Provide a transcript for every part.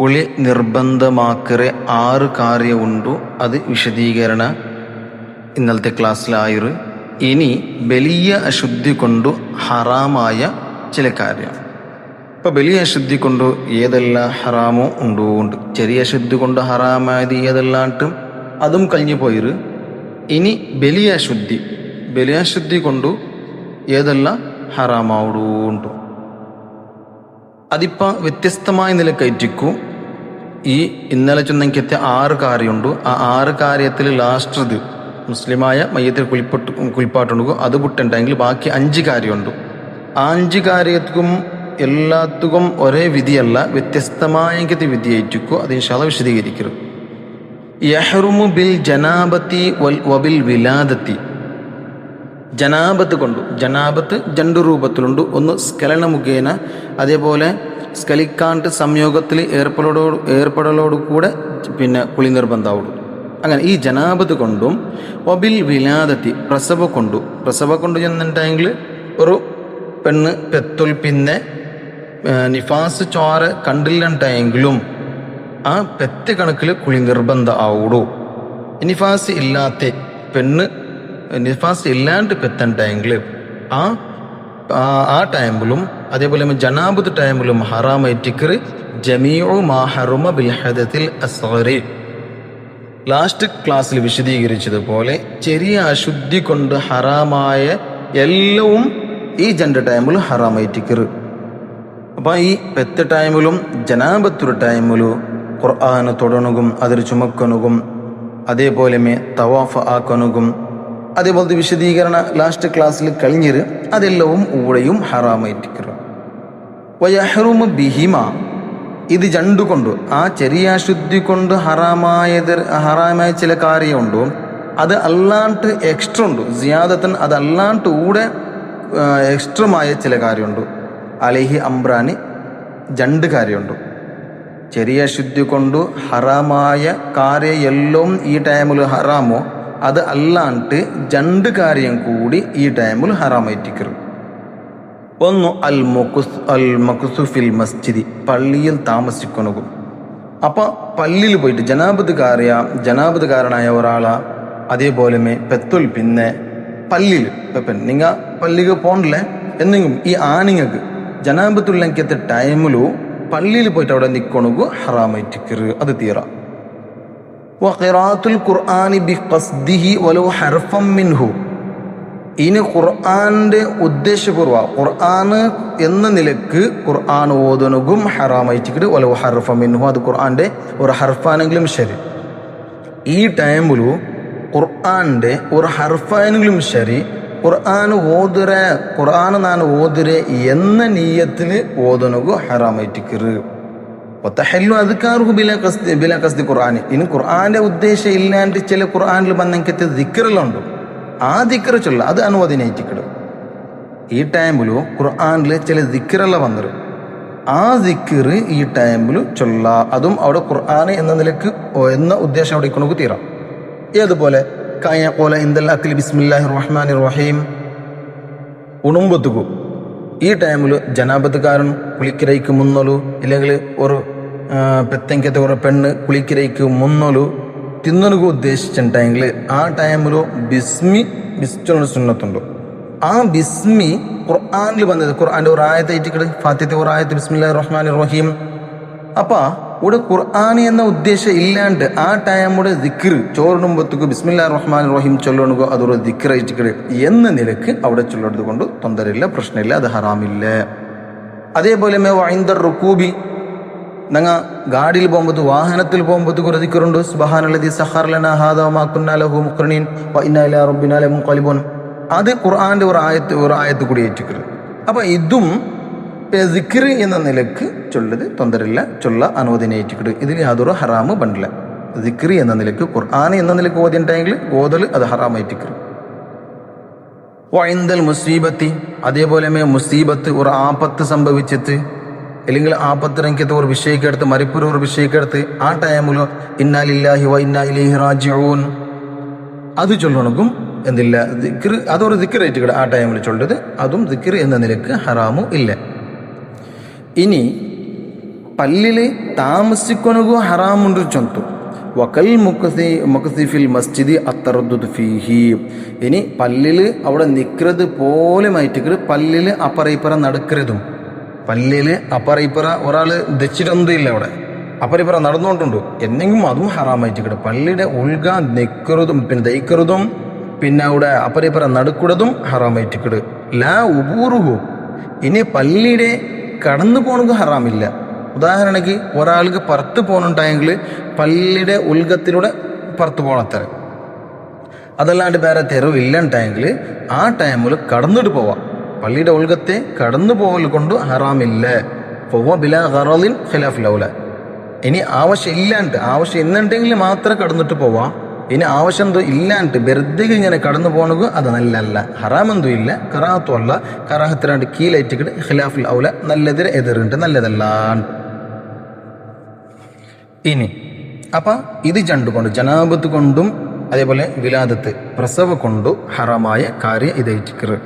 കുളി നിർബന്ധമാക്കറെ 6 കാര്യമുണ്ടു. അത് വിശദീകരണ ഇന്നലത്തെ ക്ലാസ്സിലായിരു. ഇനി വലിയ അശുദ്ധി കൊണ്ടു ഹറാമായ ചില കാര്യം. ഇപ്പം വലിയ അശുദ്ധി കൊണ്ട് ഏതെല്ലാം ഹറാമോ ഉണ്ട്. ചെറിയ അശുദ്ധി കൊണ്ട് ഹറാമായത് ഏതെല്ലാട്ടും അതും കഴിഞ്ഞു പോയിരു. ഇനി വലിയ അശുദ്ധി കൊണ്ടു ഏതെല്ലാം ഹറാമാവുണ്ട്. അതിപ്പോൾ വ്യത്യസ്തമായ നിലക്കയറ്റിക്കും. ഈ ഇന്നലെ ചെന്നെങ്കിത്തെ 6 കാര്യമുണ്ട്. ആ 6 കാര്യത്തിൽ ലാസ്റ്റത് മുസ്ലിമായ മയ്യത്തിൽ കുളിപ്പാട്ടുണ്ടെങ്കിൽ അത് വിട്ടുണ്ടെങ്കിൽ ബാക്കി 5 കാര്യമുണ്ട്. ആ 5 കാര്യത്തിനും എല്ലാത്തും ഒരേ വിധിയല്ല, വ്യത്യസ്തമായ വിധിയായിരിക്കും. അത് ഇൻഷാ അല്ലാഹ് വിശദീകരിക്കരുത്. യഹ്റുമു ബിൽ ജനാബത്തി വബിൽ വിലാദത്തി. ജനാബത്ത് കൊണ്ടു, ജനാബത്ത് 2 രൂപത്തിലുണ്ട്. ഒന്ന് സ്ഖലന മുഖേന, അതേപോലെ സ്ഖലിക്കാണ്ട് സംയോഗത്തിൽ ഏർപ്പെടലോട് കൂടെ പിന്നെ കുളി നിർബന്ധമാവുള്ളൂ. അങ്ങനെ ഈ ജനാബത്ത് കൊണ്ടും വബിൽ വിലാദത്തി പ്രസവ കൊണ്ട് ചെന്നിട്ടുണ്ടെങ്കിൽ ഒരു പെണ്ണ് പെത്തുൽ പിന്നെ നിഫാസ് ചോര കണ്ടില്ലെങ്കിലും ആ പെത്ത് കണക്കിൽ കുളി നിർബന്ധ ആവുള്ളൂ. നിഫാസ് ഇല്ലാത്ത പെണ്ണ് നിഫാസ് ഇല്ലാണ്ട് പെത്തുണ്ടെങ്കിൽ ആ ടൈമിലും അതേപോലെ ജനാബത്ത് ടൈമിലും ഹറാമൈറ്റിക്കർ ജമീഉ മാ ഹറുമ ബിൽ ഹദത്തിൽ അസ്ഗറി. ലാസ്റ്റ് ക്ലാസ്സിൽ വിശദീകരിച്ചതുപോലെ ചെറിയ അശുദ്ധി കൊണ്ട് ഹറാമായ എല്ലാവും ഈ 2 ടൈമിൽ ഹറാമൈറ്റിക്കർ. അപ്പം ഈ പെത്ത് ടൈമിലും ജനാബത്തൊരു ടൈമിലും ഖുർആന് തൊടണുകും അതിൽ ചുമക്കണുകും അതേപോലെ തവാഫ് ആക്കണുകും അതേപോലത്തെ വിശദീകരണ ലാസ്റ്റ് ക്ലാസ്സിൽ കഴിഞ്ഞിര്. അതെല്ലാവും ഊടെയും ഹറാമായിട്ടിക്കറ്. വയഹ്റുമു ബിഹിമ. ഇത് 2 കൊണ്ട് ആ ചെറിയ അശുദ്ധി കൊണ്ട് ഹറാമായ ചില കാര്യമുണ്ടോ അത് അല്ലാണ്ട് എക്സ്ട്രാ ഉണ്ട്. സിയാദത്തൻ അത് അല്ലാണ്ട് ഊടെ എക്സ്ട്രമായ ചില കാര്യമുണ്ട്. അലൈഹി അംബ്രാനി 2 കാര്യമുണ്ട്. ചെറിയ അശുദ്ധി കൊണ്ട് ഹറാമായ കാര്യം എല്ലാം ഈ ടൈമിൽ ഹറാമോ അത് അല്ലാണ്ട് 2 കാര്യം കൂടി ഈ ടൈമിൽ ഹറാമായിട്ടിക്കറ്. ഒന്ന് അൽ മഖ്സു ഫിൽ മസ്ജിദി, പള്ളിയിൽ താമസിക്കണകും. അപ്പം പള്ളിയിൽ പോയിട്ട് ജനാബത്തുകാരനായ ഒരാളാ, അതേപോലെ പെത്തുൽ പിന്നെ പള്ളിയിൽ നിങ്ങൾ പള്ളിക്ക് പോകണില്ലേ എന്നെങ്കിലും ഈ ആണിങ്ങൾക്ക് ജനാബത്തുള്ളത്തെ ടൈമിലു പള്ളിയിൽ പോയിട്ട് അവിടെ നിൽക്കണകു ഹറാമായിട്ടിക്കറ്. അത് തീറ. വഖിറാത്തുൽ ഖുർആനി ബിഖസ്ദിഹി വലൗ ഹർഫം മിൻഹു. ഇനി ഖുർആന്റെ ഉദ്ദേശപൂർവ്വം ഖുർആൻ എന്ന നിലക്ക് ഖുർആൻ ഓതുനകും ഹറാമായിട്ടിക്കട് വലൗ ഹർഫം മിൻഹു. അത് ഖുർആന്റെ ഒരു ഹർഫാണെങ്കിലും ശരി. ഈ ടൈമിലു ഖുർആന്റെ ഒരു ഹർഫാണെങ്കിലും ശരി ഖുർആൻ നാൻ ഓതുരെ എന്ന നീയത്തിൽ ഓതുനകു ഹറാമായിട്ടിക്കറ്. ബിലാ ഖസ്ദി ഖുർആനി. ഇനി ഖുർആന്റെ ഉദ്ദേശം ഇല്ലാണ്ട് ചില ഖുർആനിൽ വന്നെങ്കിൽ ദിക്റെല്ലാം ഉണ്ട്. ആ ദിക്ർ ചൊല്ല അത് അനുവദനായിട്ടിക്കടും. ഈ ടൈമിലു ഖുർആനിൽ ചില ദിക്റെല്ലാം വന്നിരും. ആ ദിക്ർ ഈ ടൈമിൽ ചൊല്ല. അതും അവിടെ ഖുർആൻ എന്ന നിലക്ക് എന്ന ഉദ്ദേശം അവിടെ ഇക്കണക്ക് തീരാം. ഏതുപോലെ പോലെ ഇന്ദൽ അഖ്ലി ബിസ്മില്ലാഹിർ റഹ്മാനിർ റഹീം ഉണുമ്പത്തുകു. ഈ ടൈമിൽ ജനാബത്തുകാരൻ കുളിക്കരയ്ക്ക് മുന്നോലു, ഇല്ലെങ്കിൽ ഒരു പെത്തെങ്കത്തെ ഒരു പെണ്ണ് കുളിക്കരയ്ക്ക് മുന്നോലു തിന്നനുക ഉദ്ദേശിച്ചിട്ടുണ്ടെങ്കിൽ ആ ടൈമിലു ബിസ്മിയുള്ള സുന്നത്തുണ്ട്. ആ ബിസ്മി ഖുർആനിൽ വന്നത് ഖുർആന്റെ ഒരു ആയത്തായിട്ട് ഫാത്തിഹത്തെ ഒരു ആയത്ത് ബിസ്മില്ലാഹിർ റഹ്മാനിർ റഹീം. അപ്പം ഇവിടെ ഖുർആൻ എന്ന ഉദ്ദേശം ഇല്ലാണ്ട് ആ ടൈമുടെ ദിക്ർ ചോറിനുമ്പത്തേക്ക് ബിസ്മില്ലാഹിർ റഹ്മാനിർ റഹീം ചൊല്ലണുകോ അതൊരു ദിക്റായിട്ട് എന്ന നിലക്ക് അവിടെ ചൊല്ലുന്നത് കൊണ്ട് തൊന്തരില്ല, പ്രശ്നമില്ല, അത് ഹറാമില്ല. അതേപോലെ വഇൻദർ റുകൂബി, ഞങ്ങൾ ഗാഡിയിൽ പോകുമ്പോൾ വാഹനത്തിൽ പോകുമ്പോൾ ഒരു ദിക്റുണ്ട്. സുബ്ഹാനല്ലദീ സഖറ ലനാ ഹാദാ വമാ കുന്നാ ലഹു മുഖ്രിനീൻ വഇന്നാ ഇലാ റബ്ബിനാ ലമുൻഖലിബൂൻ. അത് ഖുർആന്റെ ഒരു ആയത്ത് കൂടി ഏറ്റിക്കരുത്. അപ്പം ഇതും ദിക്ർ എന്ന നിലക്ക് ചൊല്ലത് തൊന്തരില്ല, ചൊല്ല അനുവദനായിട്ടിക്കട്. ഇതിൽ യാതൊരു ഹറാമ് പണ്ടില്ല. ദിക്ർ എന്ന നിലക്ക് ഖുർആൻ എന്ന നിലക്ക് ഓതിയിട്ടുണ്ടെങ്കിൽ ഓതൽ അത് ഹറാമായിട്ടിക്കറ്. വഇൻദൽ മുസീബത്തി, അതേപോലെ മുസീബത്ത് ഒരു ആപത്ത് സംഭവിച്ചിട്ട് അല്ലെങ്കിൽ ആപത്തിറങ്ങിയത് ഒരു വിഷയക്കെടുത്ത് മരിപ്പുര ഒരു വിഷയക്കെടുത്ത് ആ ടൈമിലോ ഇന്നാ ലില്ലാഹി വ ഇന്നാ ഇലൈഹി റാജിഊൻ അത് ചൊല്ലണക്കും എന്തില്ല ദിക്ർ. അതൊരു ദിക്റായിട്ട് ആ ടൈമിൽ ചൊല്ലത് അതും ദിക്ർ എന്ന നിലക്ക് ഹറാമു ഇല്ല. ഇനി പള്ളിയിൽ താമസിക്കൊനಗೂ ഹറാമുണ്ട് ചൊന്തു. വക്കൽ മുഖസിഫിൽ മസ്ജിദി അത്തറദ്ദുദ് ഫീഹി. ഇനി പള്ളിയിൽ അവിടെ നിൽക്കുന്നത് പോലെ മാറ്റിക്കത് പള്ളിയിൽ അപ്പറ ഇപ്പറ നടക്കരുതും. പള്ളിയിൽ അപ്പറ ഇപ്പറ ഒരാൾ ദച്ചിട്ടൊന്നും ഇല്ല, അവിടെ അപ്പറ ഇപ്പറ നടന്നുകൊണ്ടുണ്ട് എന്നെങ്കിലും അതും ഹറാമായിട്ടിക്കട്. പള്ളിയുടെ ഉൾഗ നിൽക്കരുതും പിന്നെ ദയിക്കരുതും പിന്നെ അവിടെ അപ്പറ ഇപ്പറ നടക്കുന്നതും ഹറാമായിട്ടിക്കട്. ലാ ഉബൂറുഹു. ഇനി പള്ളിയുടെ കടന്നു പോകണമെങ്കിൽ ഹറാമില്ല. ഉദാഹരണക്ക് ഒരാൾക്ക് പുറത്ത് പോകുന്നുണ്ടായെങ്കിൽ പള്ളിയുടെ ഉൽഗത്തിലൂടെ പുറത്ത് പോകണത്ര. അതല്ലാണ്ട് വേറെ തെരുവില്ലുണ്ടായെങ്കിൽ ആ ടൈമിൽ കടന്നിട്ട് പോവാം. പള്ളിയുടെ ഉൽഗത്തെ കടന്നു പോകൽ കൊണ്ട് ഹറാമില്ല. പോവാ ബിലാ ഖറളിൻ ഖിലാഫുൽ ഔല. ഇനി ആവശ്യം ഇന്നുണ്ടെങ്കിൽ മാത്രം കടന്നിട്ട് പോവാം. ഇനി ആവശ്യം എന്തോ ഇല്ലാണ്ട് വെറുതെ ഇങ്ങനെ കടന്നു പോകണമെങ്കിൽ അത് നല്ലല്ല. ഹറാമെന്തോ ഇല്ല, കറാഹത്തും അല്ല. കറാഹത്തിനാണ്ട് കീഴേറ്റിക്കിട്ട് ഖിലാഫുൽ ഔല നല്ലതിരെ എതിരുണ്ട്, നല്ലതല്ല. ഇനി അപ്പം ഇത് രണ്ടുകൊണ്ട് ജനാബത്ത് കൊണ്ടും അതേപോലെ വിലാദത്ത് പ്രസവ കൊണ്ടും ഹറാമായ കാര്യം ഇതേറ്റിക്കറ്.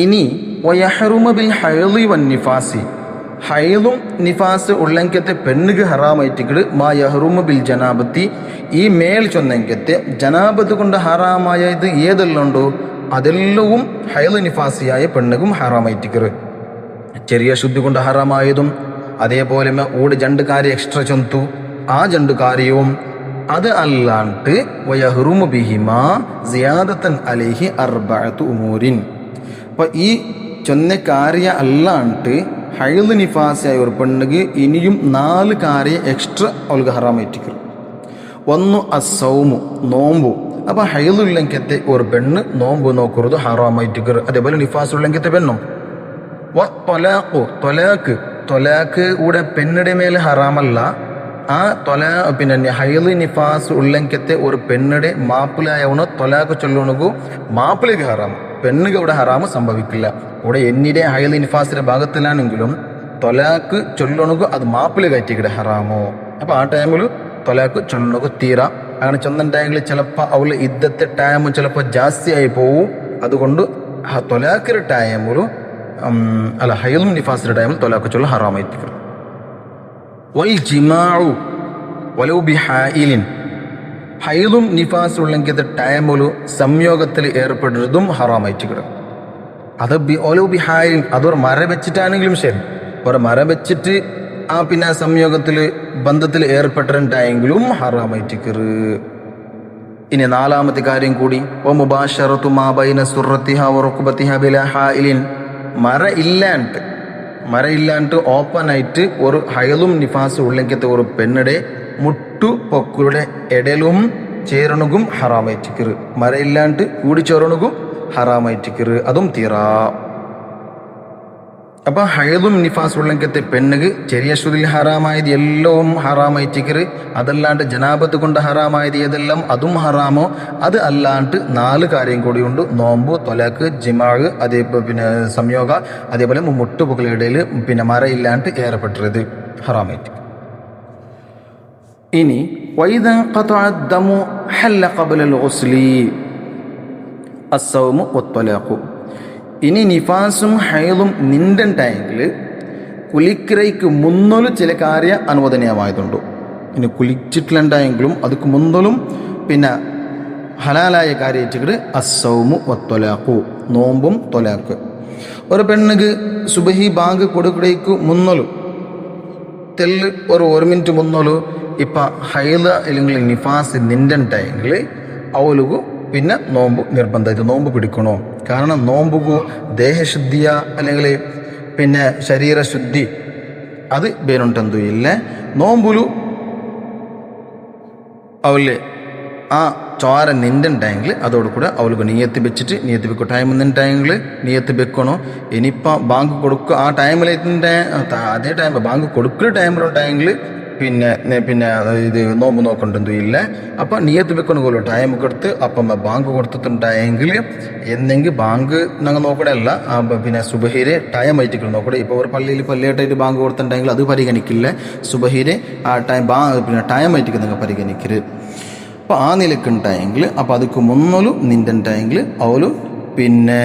ഇനി വയഹറുമ ബിൽ ഹൈളി വൻ നിഫാസി. ഹൈളും നിഫാസ് ഉള്ളെങ്കത്തെ പെണ്ണുക്ക് ഹറാമായിട്ടിക്കട് മാ യഹറുമ ബിൽ ജനാബത്തി. ഈ മേൽ ചൊന്നെങ്കത്തെ ജനാബത്ത് കൊണ്ട് ഹറാമായത് ഏതെല്ലാം ഉണ്ടോ അതെല്ലവും ഹൈള് നിഫാസിയായ പെണ്ണുക്കും ഹറാമായിട്ടിക്കറ്. ചെറിയ ശുദ്ധി കൊണ്ട് ഹറാമായതും അതേപോലെ ഓട് രണ്ട് കാര്യം എക്സ്ട്രാ ചൊന്തു ആ രണ്ട് കാര്യവും അത് അല്ലാണ്ട് വയഹറുമ ബിഹിമാ സിയാദത്തൻ അലൈഹി അർബഅതു ഉമൂരിൻ. അപ്പോൾ ഈ ചൊന്ന കാര്യ അല്ലാണ്ട് ഹൈള് നിഫാസിയായ ഒരു പെണ്ണുക്ക് ഇനിയും 4 കാര്യം എക്സ്ട്രാ അവൾക്ക് ഹറാമായിട്ടിക്കറ്. ഒന്ന് അസൗമു, നോമ്പു. അപ്പോൾ ഹൈളുള്ളെങ്കത്തെ ഒരു പെണ്ണ് നോമ്പ് നോക്കുന്നത് ഹറാമായിട്ടിക്കറ്. അതേപോലെ നിഫാസുള്ളെങ്കത്തെ പെണ്ണും. തൊലാക്ക് കൂടെ പെണ്ണിടെ മേലെ ഹറാമല്ല. ആ പിന്നെ ഹൈള് നിഫാസ് ഉള്ളെങ്കത്തെ ഒരു പെണ്ണിടെ മാപ്പിളായവണോ തൊലാക്ക് ചൊല്ലണകു മാപ്പിളേക്ക് ഹറാമ്. പെണ്ണുക്ക് അവിടെ ഹറാമ് സംഭവിക്കില്ല. ഇവിടെ എന്നിടെ ഹൈള് നിഫാസിന്റെ ഭാഗത്തിലാണെങ്കിലും തൊലാക്ക് ചൊല്ലണകു അത് മാപ്പിള കയറ്റിക്കിടെ ഹറാമോ. അപ്പൊ ആ ടൈമിൽ തൊലാക്ക് ചൊല്ലണകു തീരാ. അങ്ങനെ ചൊന്നുണ്ടായെങ്കിൽ ചിലപ്പോൾ അവള് ഇദ്ദത്തെ ടൈം ചിലപ്പോൾ ജാസ്തിയായി പോവും. അതുകൊണ്ട് തൊലാക്കിന്റെ ടൈമിൽ ഹൈളും നിഫാസിന്റെ ടൈമിൽ തൊലാക്ക് ചൊല്ല ഹറാമായിട്ടിക്കും. വൽ ജിമാഉ വലൗ ബിഹായിലിൻ. ഹൈളും നിഫാസ് ഉള്ളെങ്കിൽ ടൈമിൽ സംയോഗത്തിൽ ഏർപ്പെടുന്നതും ഹറാമായിട്ടിക്കിടും. അത് ഓലോ ബിഹായിലിൻ, അതൊരു മര വെച്ചിട്ടാണെങ്കിലും ശരി, ഒരു മര വെച്ചിട്ട് ആ പിന്നെ സംയോഗത്തിൽ ബന്ധത്തിൽ ഏർപ്പെട്ടിട്ടുണ്ടായെങ്കിലും ഹറാമായിട്ടിക്കറ്. ഇനി 4ാമത്തെ കാര്യം കൂടി മുബാശറത്തു മാ ബൈന സുറത്തിഹ വറുക്ബത്തിഹ ബിലാ ഹായിലിൻ. മര ഇല്ലാണ്ട് ഓപ്പണായിട്ട് ഒരു ഹൈളും നിഫാസ് ഉള്ളെങ്കത്തെ ഒരു പെണ്ണിടെ മുട്ടു പൊക്കളുടെ ഇടയിലും ചേരണകും ഹറാമായിട്ടിക്കറ്. മര ഇല്ലാണ്ട് കൂടി ചേരണകും ഹറാമായിട്ടിക്കറ്. അതും തീറാ. അപ്പം ഹൈളും നിഫാസ് ഉള്ളെങ്കത്തെ പെണ്ണുക്ക് ചെറിയ ശുദ്ധിൽ ഹറാമായത് എല്ലാം ഹറാമായിട്ടിക്കറ്. അതല്ലാണ്ട് ജനാബത്ത് കൊണ്ട് ഹറാമായത് ഏതെല്ലാം അതും ഹറാമോ. അത് അല്ലാണ്ട് 4 കാര്യം കൂടിയുണ്ട്. നോമ്പ്, തൊലാക്ക്, ജിമാഗ്, അതേപോലെ പിന്നെ സംയോഗ, അതേപോലെ മുട്ടുപുകളുടെ ഇടയിൽ പിന്നെ മറയില്ലാണ്ട് ഏറപ്പെട്ടത് ഹറാമായിട്ട്. ഇനി വൈദാ ഖതഅ അദ്ദമു ഹല്ല ഖബ്ലൽ ഗുസ്ലി അസ്സൗമു വത്തൊലാഖു. ഇനി നിഫാസും ഹൈളും നിണ്ടുണ്ടായെങ്കിൽ കുലിക്കിറയ്ക്ക് മുന്നോലും ചില കാര്യ അനുവദനീയമായതുണ്ട്. ഇനി കുലിച്ചിട്ടിലുണ്ടായെങ്കിലും അതുക്ക് മുന്നോലും പിന്നെ ഹലാലായ കാര്യമായിട്ട് അസ്സൗമു വത്തൊലാഖു, നോമ്പും തൊലാഖ്. ഒരു പെണ്ണുക്ക് സുബഹി ബാങ്ക് കൊടുക്കടയ്ക്ക് മുന്നോലും തെല്ല് ഒരു മിനിറ്റ് മുന്നോലും ഇപ്പം ഹൈള് അല്ലെങ്കിൽ നിഫാസ് നിണ്ടുണ്ടായെങ്കിൽ അവലുകു പിന്നെ നോമ്പ് നിർബന്ധമായിട്ട് നോമ്പ് പിടിക്കണോ. കാരണം നോമ്പുകു ദേഹശുദ്ധിയ അല്ലെങ്കിൽ പിന്നെ ശരീരശുദ്ധി അത് വേനുണ്ടെന്തോ ഇല്ല. നോമ്പുലു അവല് ആ ചോര നിണ്ടുണ്ടായെങ്കിൽ അതോടുകൂടെ അവൾക്ക് നീയത്ത് വെച്ചിട്ട് നീയത്ത് വെക്കും. ടൈം നിന്നുണ്ടായെങ്കിൽ നീയത്ത് വെക്കണോ. ഇനിയിപ്പോൾ ബാങ്ക് കൊടുക്കുക ആ ടൈമിലേറ്റിൻ്റെ അതേ ടൈം ബാങ്ക് കൊടുക്കുന്ന ടൈമിലുണ്ടായെങ്കിൽ പിന്നെ ഇത് നോമ്പ് നോക്കണ്ടെന്തോ ഇല്ല. അപ്പം നീയത്ത് വെക്കണമെങ്കിലും ടൈം കൊടുത്ത് അപ്പം ബാങ്ക് കൊടുത്തിട്ടുണ്ടായെങ്കിൽ എന്നെങ്കിൽ ബാങ്ക് ഞങ്ങൾ നോക്കണമല്ല പിന്നെ സുബഹീരെ ടൈം ആയിട്ട് നോക്കണേ. ഇപ്പോൾ ഒരു പള്ളിയിൽ ലേറ്റായിട്ട് ബാങ്ക് കൊടുത്തിട്ടുണ്ടെങ്കിൽ അത് പരിഗണിക്കില്ല. സുബഹീരെ ആ ടൈം പിന്നെ ടൈം ആയിട്ട് നിങ്ങൾ പരിഗണിക്കരുത്. അപ്പോൾ ആ നിലക്കുണ്ടായെങ്കിൽ അപ്പം അതൊക്കെ മുന്നോലും നിണ്ടുണ്ടായെങ്കിൽ അവലും പിന്നെ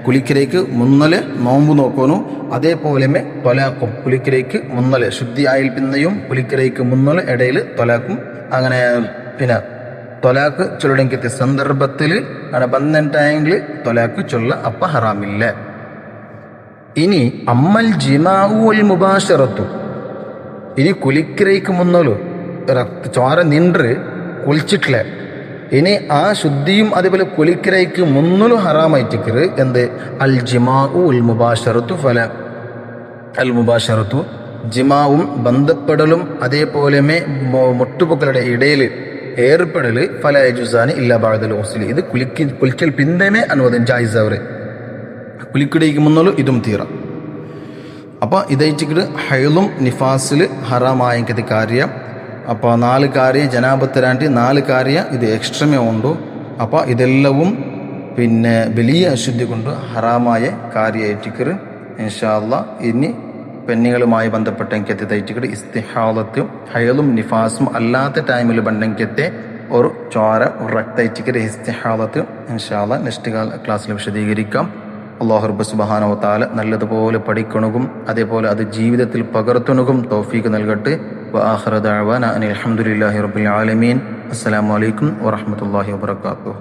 കുളിക്കരയ്ക്ക് മുന്നല് നോമ്പ് നോക്കുന്നു. അതേപോലെ തൊലാക്കും കുളിക്കരയ്ക്ക് മുന്നല് ശുദ്ധിയായിൽ പിന്നെയും കുളിക്കരയ്ക്ക് മുന്നല് ഇടയിൽ തൊലാക്കും. അങ്ങനെ പിന്നെ തൊലാക്ക് ചൊല്ലണമെങ്കിൽ സന്ദർഭത്തിൽ അങ്ങനെ ബന്ധമുണ്ടായെങ്കിൽ തൊലാക്ക് ചൊല്ല അപ്പം ഹറാമില്ല. ഇനി അമ്മൽ ജിമാഉൽ മുബാശറത്തു, ഇനി കുലിക്കരയ്ക്ക് മുന്നോലു ചോര നിன்று കുളിച്ചിട്ടില്ല, ഇനി ആ ശുദ്ധിയും അതേപോലെ കുലിക്കരയ്ക്ക് മുന്നോലും ഹറാമായിട്ടിക്കറ് എന്ത് അൽ ജിമാഉൽ മുബാശറത്തു ഫല അൽ മുബാശറത്തു ജിമാവും ബന്ധപ്പെടലും അതേപോലെ മുട്ടുപൊക്കളുടെ ഇടയിൽ ഏർപ്പെടൽ ഫല യജുസാനി ഇല്ല ബഅദൽ ഗുസ്ലി, ഇത് കുലിക്കൽ പിന്തമേ അനുവദം ജായിസ് അവർ കുലിക്കടയ്ക്ക് മുന്നോലും ഇതും തീറ. അപ്പോൾ ഇതയച്ചിട്ട് ഹൈലും നിഫാസിൽ ഹറാമായെങ്കിൽ കാര്യം. അപ്പോൾ 4 കാര്യം ജനാബത്തരാണ്ടി 4 കാര്യം ഇത് എക്സ്ട്രമേ ഉണ്ടു. അപ്പോൾ ഇതെല്ലവും പിന്നെ വലിയ അശുദ്ധി കൊണ്ട് ഹറാമായ കാര്യമായിട്ടിക്കറ്. ഇൻഷാ അല്ലാഹ് ഇനി പെണ്ണുങ്ങളുമായി ബന്ധപ്പെട്ട എനിക്കത്തെ തയ്ച്ചിട്ട് ഇസ്തിഹാദത്തും ഹൈലും നിഫാസും അല്ലാത്ത ടൈമിൽ ബണ്ടെങ്കിത്തെ ഒരു ചോര ഒരു രക്തയച്ചിട്ട് ഇസ്തിഹാദത്ത് ഇൻഷാ അല്ലാഹ് നെക്സ്റ്റ് ക്ലാസ്സിൽ വിശദീകരിക്കാം. അല്ലാഹു റബ്ബ് സുബ്ഹാനഹു വ തആല നല്ലതുപോലെ പഠിക്കണകും അതേപോലെ അത് ജീവിതത്തിൽ പകർത്തണകും തൗഫീഖ് നൽകട്ടെ. വആഖിറു ദഅവാനാ അനിൽ ഹംദുലില്ലാഹി റബ്ബിൽ ആലമീൻ. അസ്സലാമു അലൈക്കും വറഹ്മത്തുള്ളാഹി വബറകാതുഹു.